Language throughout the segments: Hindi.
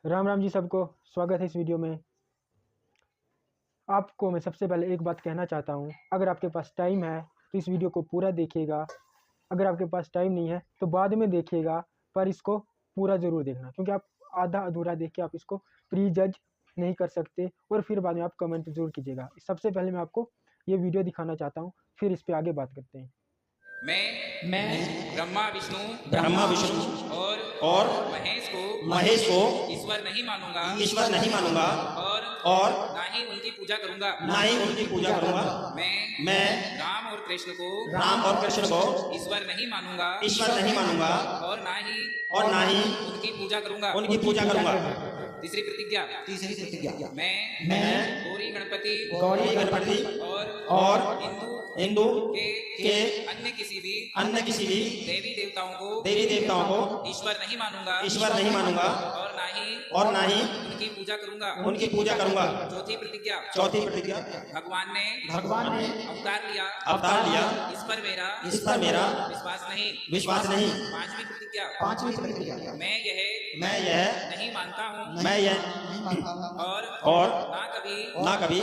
राम राम जी सबको। स्वागत है इस वीडियो में। आपको मैं सबसे पहले एक बात कहना चाहता हूँ, अगर आपके पास टाइम है तो इस वीडियो को पूरा देखिएगा। अगर आपके पास टाइम नहीं है तो बाद में देखिएगा, पर इसको पूरा ज़रूर देखना, क्योंकि आप आधा अधूरा देख के आप इसको प्री जज नहीं कर सकते और फिर बाद में आप कमेंट ज़रूर कीजिएगा। सबसे पहले मैं आपको ये वीडियो दिखाना चाहता हूँ, फिर इस पर आगे बात करते हैं। मैं ब्रह्मा विष्णु और महेश को ईश्वर नहीं मानूंगा और ना ही उनकी पूजा करूंगा। मैं राम और कृष्ण को ईश्वर नहीं मानूंगा और ना ही उनकी पूजा करूंगा। तीसरी प्रतिज्ञा, मैं गौरी गणपति और हिंदू के अन्य किसी भी देवी देवताओं को ईश्वर नहीं मानूंगा और ना ही उनकी पूजा करूंगा। चौथी प्रतिज्ञा, भगवान ने अवतार लिया, इस पर मेरा विश्वास नहीं। पांचवी प्रतिज्ञा, मैं यह नहीं मानता हूँ और ना कभी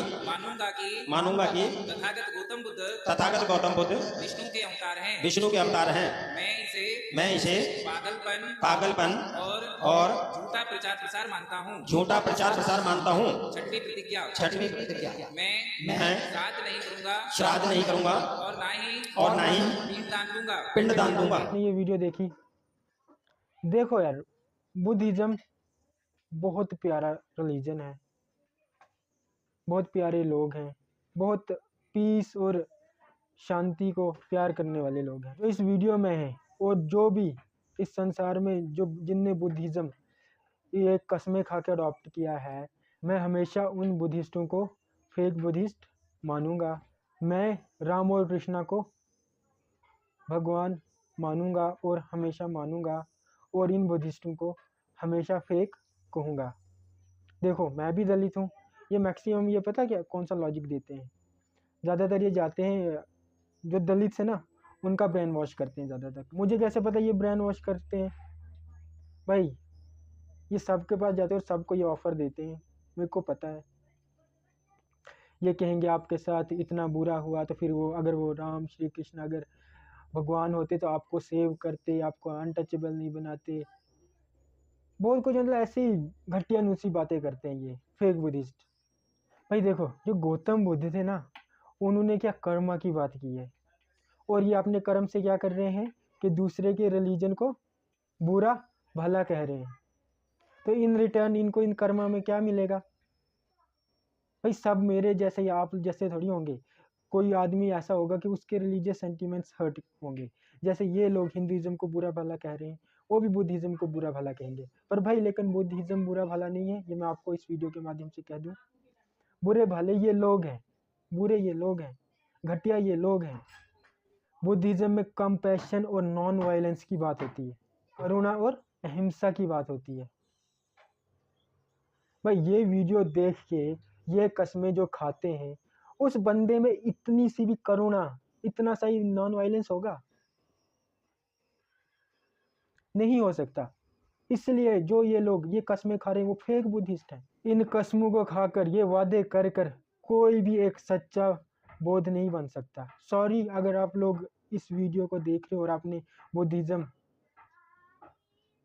मानूंगा कि तथागत गौतम बुद्ध विष्णु के अवतार हैं। मैं इसे पागलपन और झूठा प्रचार प्रसार मानता हूँ। छठवीं प्रतिज्ञा, मैं श्राद्ध नहीं करूंगा और ना ही पिंडदान दूंगा। आपने ये वीडियो देखी? देखो यार, बुद्धिज़्म बहुत प्यारा रिलीजन है, बहुत प्यारे लोग हैं, बहुत पीस और शांति को प्यार करने वाले लोग हैं जो इस वीडियो में हैं। और जो भी इस संसार में जिनने बुद्धिज़्म ये कस्में खा के अडॉप्ट किया है, मैं हमेशा उन बुद्धिस्टों को फेक बुद्धिस्ट मानूंगा। मैं राम और कृष्णा को भगवान मानूंगा और हमेशा मानूंगा, और इन बुद्धिस्टों को हमेशा फेक कहूँगा। देखो, मैं भी दलित हूँ। ये मैक्सिमम ये पता क्या कौन सा लॉजिक देते हैं, ज़्यादातर ये जाते हैं जो दलित है ना, उनका ब्रेन वॉश करते हैं ज़्यादातर। मुझे कैसे पता ये ब्रेन वॉश करते हैं? भाई, ये सबके पास जाते हैं और सबको ये ऑफ़र देते हैं, मेरे को पता है। ये कहेंगे आपके साथ इतना बुरा हुआ तो फिर वो अगर वो राम श्री कृष्ण अगर भगवान होते तो आपको सेव करते, आपको अनटचेबल नहीं बनाते। बहुत कुछ मतलब ऐसी घटिया नुसी बातें करते हैं ये फेक बुद्धिस्ट। भाई देखो, जो गौतम बुद्ध थे ना, उन्होंने क्या कर्म की बात की है, और ये अपने कर्म से क्या कर रहे हैं कि दूसरे के रिलीजन को बुरा भला कह रहे हैं। तो इन रिटर्न इनको इन कर्म में क्या मिलेगा? भाई सब मेरे जैसे या आप जैसे थोड़ी होंगे। कोई आदमी ऐसा होगा कि उसके रिलीजियस सेंटिमेंट्स हर्ट होंगे। जैसे ये लोग हिंदुइज्म को बुरा भला कह रहे हैं, वो भी बुद्धिज़्म को बुरा भला कहेंगे। पर भाई लेकिन बुद्धिज़्म बुरा भला नहीं है, ये मैं आपको इस वीडियो के माध्यम से कह दूं। बुरे भले ये लोग हैं, बुरे ये लोग हैं, घटिया ये लोग हैं। बुद्धिज़्म में कंपैशन और नॉन वायलेंस की बात होती है, करुणा और अहिंसा की बात होती है। भाई ये वीडियो देख के ये कस्में जो खाते हैं, उस बंदे में इतनी सी भी करुणा, इतना सा ही नॉन वायलेंस होगा? नहीं हो सकता। इसलिए जो ये लोग ये कस्में खा रहे हैं वो फेक बुद्धिस्ट हैं। इन कस्मों को खाकर ये वादे कर कर कोई भी एक सच्चा बौद्ध नहीं बन सकता। सॉरी अगर आप लोग इस वीडियो को देख रहे हो और आपने बुद्धिज़्म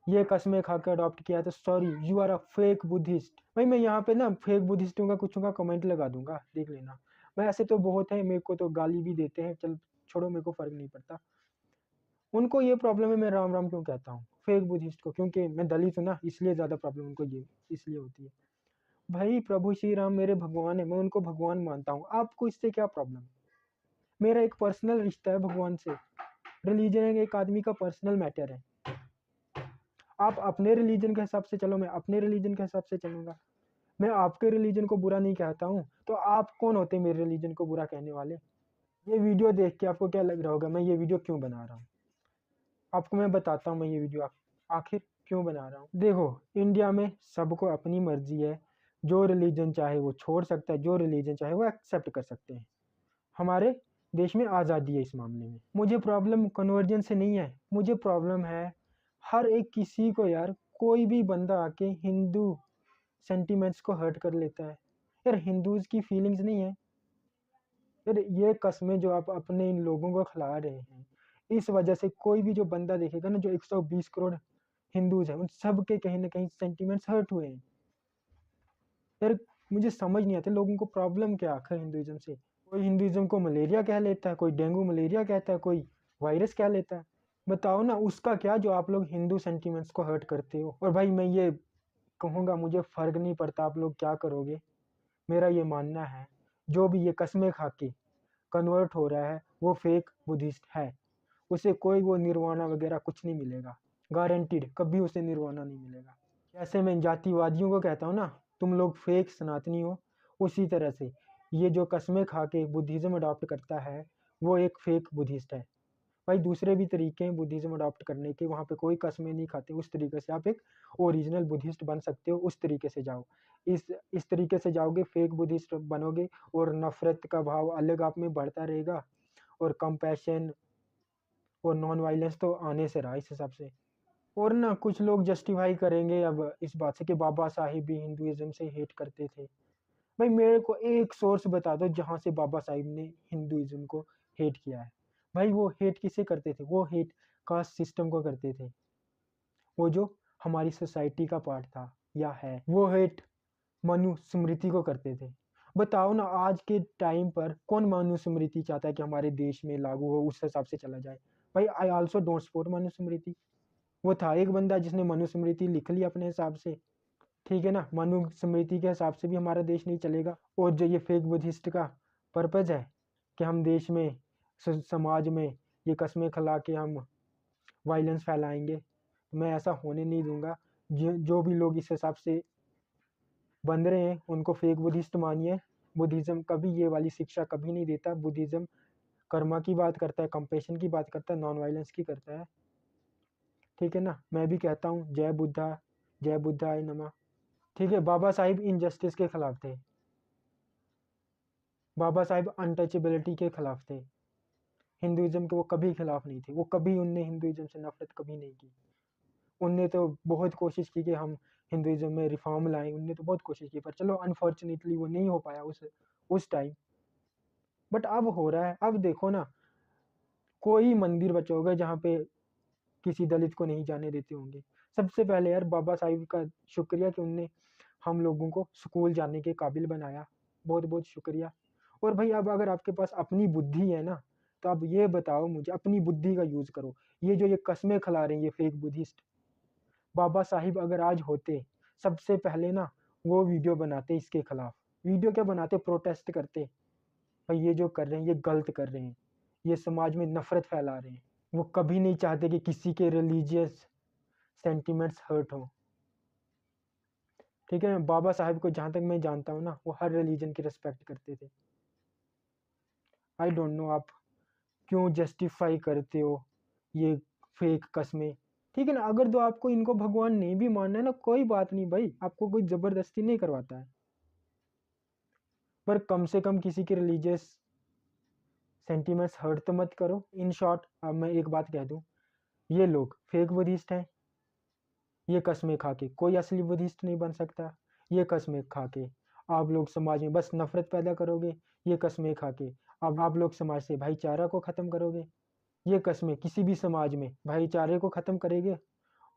ये कस्में खाकर अडॉप्ट किया तो sorry, you are a fake Buddhist. भाई मैं यहाँ पे ना फेक बुद्धिस्टों का कुछ का कमेंट लगा दूंगा, देख लेना। मैं ऐसे तो बहुत है, मेरे को तो गाली भी देते हैं, चल छोड़ो, मेरे को फ़र्क नहीं पड़ता। उनको ये प्रॉब्लम है मैं राम राम क्यों कहता हूँ फेक बुद्धिस्ट को, क्योंकि मैं दलित हूँ ना, इसलिए ज़्यादा प्रॉब्लम उनको ये इसलिए होती है। भाई प्रभु श्री राम मेरे भगवान है, मैं उनको भगवान मानता हूँ, आपको इससे क्या प्रॉब्लम है? मेरा एक पर्सनल रिश्ता है भगवान से। रिलीजन एक आदमी का पर्सनल मैटर है। आप अपने रिलीजन के हिसाब से चलो, मैं अपने रिलीजन के हिसाब से चलूँगा। मैं आपके रिलीजन को बुरा नहीं कहता हूँ, तो आप कौन होते मेरे रिलीजन को बुरा कहने वाले? ये वीडियो देख के आपको क्या लग रहा होगा मैं ये वीडियो क्यों बना रहा हूँ? आपको मैं बताता हूँ मैं ये वीडियो आखिर क्यों बना रहा हूँ। देखो, इंडिया में सबको अपनी मर्जी है, जो रिलीजन चाहे वो छोड़ सकता है, जो रिलीजन चाहे वो एक्सेप्ट कर सकते हैं। हमारे देश में आज़ादी है इस मामले में। मुझे प्रॉब्लम कन्वर्जन से नहीं है, मुझे प्रॉब्लम है हर एक किसी को यार कोई भी बंदा आके हिंदू सेंटिमेंट्स को हर्ट कर लेता है। यार हिंदूज की फीलिंग्स नहीं है यार, ये कस्में जो आप अपने इन लोगों को खिला रहे हैं, इस वजह से कोई भी जो बंदा देखेगा ना, जो 120 करोड़ हिंदूज हैं, उन सब के कहीं ना कहीं सेंटिमेंट्स हर्ट हुए हैं। यार मुझे समझ नहीं आता लोगों को प्रॉब्लम क्या आखिर हिंदुइज्म से। कोई हिंदुइज्म को मलेरिया कह लेता है, कोई डेंगू मलेरिया कहता है, कोई वायरस कह लेता है। बताओ ना उसका क्या जो आप लोग हिंदू सेंटिमेंट्स को हर्ट करते हो। और भाई मैं ये कहूँगा, मुझे फर्क नहीं पड़ता आप लोग क्या करोगे, मेरा ये मानना है जो भी ये कस्में खा के कन्वर्ट हो रहा है वो फेक बुद्धिस्ट है। उसे कोई वो निर्वाणा वगैरह कुछ नहीं मिलेगा, गारंटीड कभी उसे निर्वाणा नहीं मिलेगा। जैसे मैं जातिवादियों को कहता हूँ ना तुम लोग फेक सनातनी हो, उसी तरह से ये जो कस्में खा के बुद्धिज़्म अडॉप्ट करता है वो एक फेक बुद्धिस्ट है। भाई दूसरे भी तरीके हैं बुद्धिज़्म अडॉप्ट करने के, वहाँ पे कोई कस्में नहीं खाते, उस तरीके से आप एक ओरिजिनल बुद्धिस्ट बन सकते हो, उस तरीके से जाओ। इस तरीके से जाओगे फेक बुद्धिस्ट बनोगे और नफरत का भाव अलग आप में बढ़ता रहेगा, और कंपैशन और नॉन वायलेंस तो आने से रहा इस हिसाब से। और ना कुछ लोग जस्टिफाई करेंगे अब इस बात से कि बाबा साहिब भी हिंदुइज्म से हेट करते थे। भाई मेरे को एक सोर्स बता दो जहाँ से बाबा साहिब ने हिंदुइज्म को हेट किया है। भाई वो हेट किसे करते थे, वो हेट कास्ट सिस्टम को करते थे, वो जो हमारी सोसाइटी का पार्ट था या है, वो हेट मनुस्मृति को करते थे। बताओ ना आज के टाइम पर कौन मनुस्मृति चाहता है कि हमारे देश में लागू हो, उस हिसाब से चला जाए। भाई I also don't support Manusmriti. वो था एक बंदा जिसने मनुस्मृति लिख ली अपने हिसाब से, ठीक है ना, मनुस्मृति के हिसाब से भी हमारा देश नहीं चलेगा। और जो ये फेक बुद्धिस्ट का पर्पज है कि हम देश में समाज में ये कस्में खिला के हम वायलेंस फैलाएंगे, मैं ऐसा होने नहीं दूंगा। जो भी लोग इस हिसाब से बन रहे हैं उनको फेक बुद्धिस्ट मानिए। बुद्धिज़्म कभी ये वाली शिक्षा कभी नहीं देता। बुद्धिज़्म कर्मा की बात करता है, कंपेशन की बात करता है, नॉन वायलेंस की करता है, ठीक है ना। मैं भी कहता हूँ जय बुद्धा, जय बुद्धाय नमः। ठीक है, बाबा साहिब इनजस्टिस के खिलाफ थे, बाबा साहिब अनटचेबिलिटी के खिलाफ थे, हिंदुइज्म के वो कभी खिलाफ नहीं थे। वो कभी उनने हिंदुइज्म से नफरत कभी नहीं की। उनने तो बहुत कोशिश की कि हम हिंदुइज्म में रिफॉर्म लाएं, उनने तो बहुत कोशिश की, पर चलो अनफॉर्चुनेटली वो नहीं हो पाया उस टाइम। बट अब हो रहा है। अब देखो ना, कोई मंदिर बचोगे जहाँ पे किसी दलित को नहीं जाने देते होंगे। सबसे पहले यार बाबा साहिब का शुक्रिया कि उनने हम लोगों को स्कूल जाने के काबिल बनाया, बहुत बहुत शुक्रिया। और भाई अब अगर आपके पास अपनी बुद्धि है ना, तो आप ये बताओ मुझे, अपनी बुद्धि का यूज करो। ये जो ये कस्में खिला रहे हैं ये फेक बुद्धिस्ट, बाबा साहिब अगर आज होते, सबसे पहले ना वो वीडियो बनाते इसके खिलाफ। वीडियो क्या बनाते, प्रोटेस्ट करते, भाई ये जो कर रहे हैं ये गलत कर रहे हैं, ये समाज में नफरत फैला रहे हैं। वो कभी नहीं चाहते कि किसी के रिलीजियस सेंटिमेंट्स हर्ट हो, ठीक है। बाबा साहिब को जहाँ तक मैं जानता हूँ ना, वो हर रिलीजन की रिस्पेक्ट करते थे। आई डोंट नो आप क्यों जस्टिफाई करते हो ये फेक कस्में, ठीक है ना। अगर तो आपको इनको भगवान नहीं भी मानना है ना, कोई बात नहीं भाई, आपको कोई जबरदस्ती नहीं करवाता है, पर कम से कम किसी के रिलीजियस सेंटिमेंट्स हर्ट तो मत करो। इन शॉर्ट अब मैं एक बात कह दूं, ये लोग फेक बुद्धिस्ट हैं। ये कस्में खा के कोई असली बुद्धिस्ट नहीं बन सकता। ये कस्में खा के आप लोग समाज में बस नफरत पैदा करोगे। ये कस्में खा के अब आप लोग समाज से भाईचारा को ख़त्म करोगे। ये कस्में किसी भी समाज में भाईचारे को ख़त्म करेंगे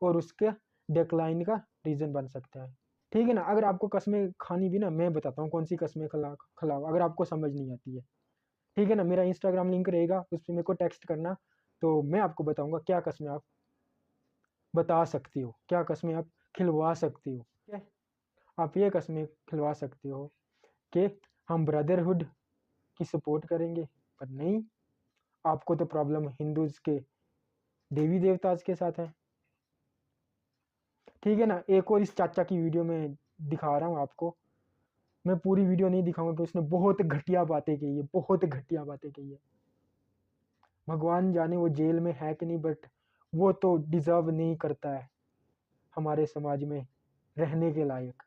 और उसके डिक्लाइन का रीज़न बन सकता है, ठीक है ना। अगर आपको कस्में खानी भी ना, मैं बताता हूँ कौन सी कस्में खिलाओ अगर आपको समझ नहीं आती है, ठीक है ना। मेरा इंस्टाग्राम लिंक रहेगा, उस पर मेरे को टेक्स्ट करना, तो मैं आपको बताऊँगा क्या कस्में आप बता सकती हो, क्या कस्में आप खिलवा सकती हो, ठीक है। आप ये कस्में खिलवा सकते हो कि हम ब्रदरहुड की सपोर्ट करेंगे, पर नहीं, आपको तो प्रॉब्लम हिंदूज के देवी देवताज के साथ है, ठीक है ना। एक और इस चाचा की वीडियो में दिखा रहा हूँ आपको, मैं पूरी वीडियो नहीं दिखाऊंगा कि उसने बहुत घटिया बातें की है, बहुत घटिया बातें की है। भगवान जाने वो जेल में है कि नहीं, बट वो तो डिजर्व नहीं करता है हमारे समाज में रहने के लायक।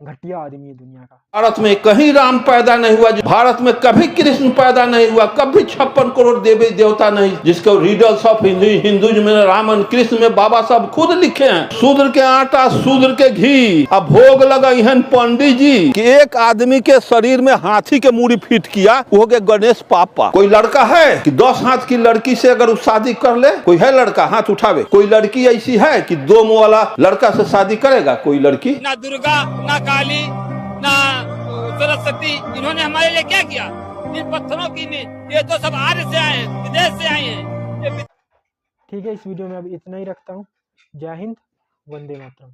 घटिया आदमी है दुनिया का। भारत में कहीं राम पैदा नहीं हुआ, भारत में कभी कृष्ण पैदा नहीं हुआ, कभी 56 करोड़ देवी देवता नहीं, जिसको रीडल्स ऑफ हिंदुइज्म में रामन कृष्ण में बाबा साहब खुद लिखे हैं। शूद्र के आटा शूद्र के घी। अब भोग लगाई है पंडित जी कि एक आदमी के शरीर में हाथी के मूड़ी फिट किया, वो के गणेश पापा। कोई लड़का है कि 10 हाथ की लड़की से अगर शादी कर ले? कोई है लड़का? हाथ उठावे। कोई लड़की ऐसी है कि 2 मुंह वाला लड़का से शादी करेगा? कोई लड़की? ना दुर्गा, ना काली, ना सरस्वती, इन्होंने हमारे लिए क्या किया? इन पत्थरों की ये तो सब आर्य से आए हैं, विदेश से आए हैं। ठीक है, इस वीडियो में अब इतना ही रखता हूँ। जय हिंद, वंदे मातरम।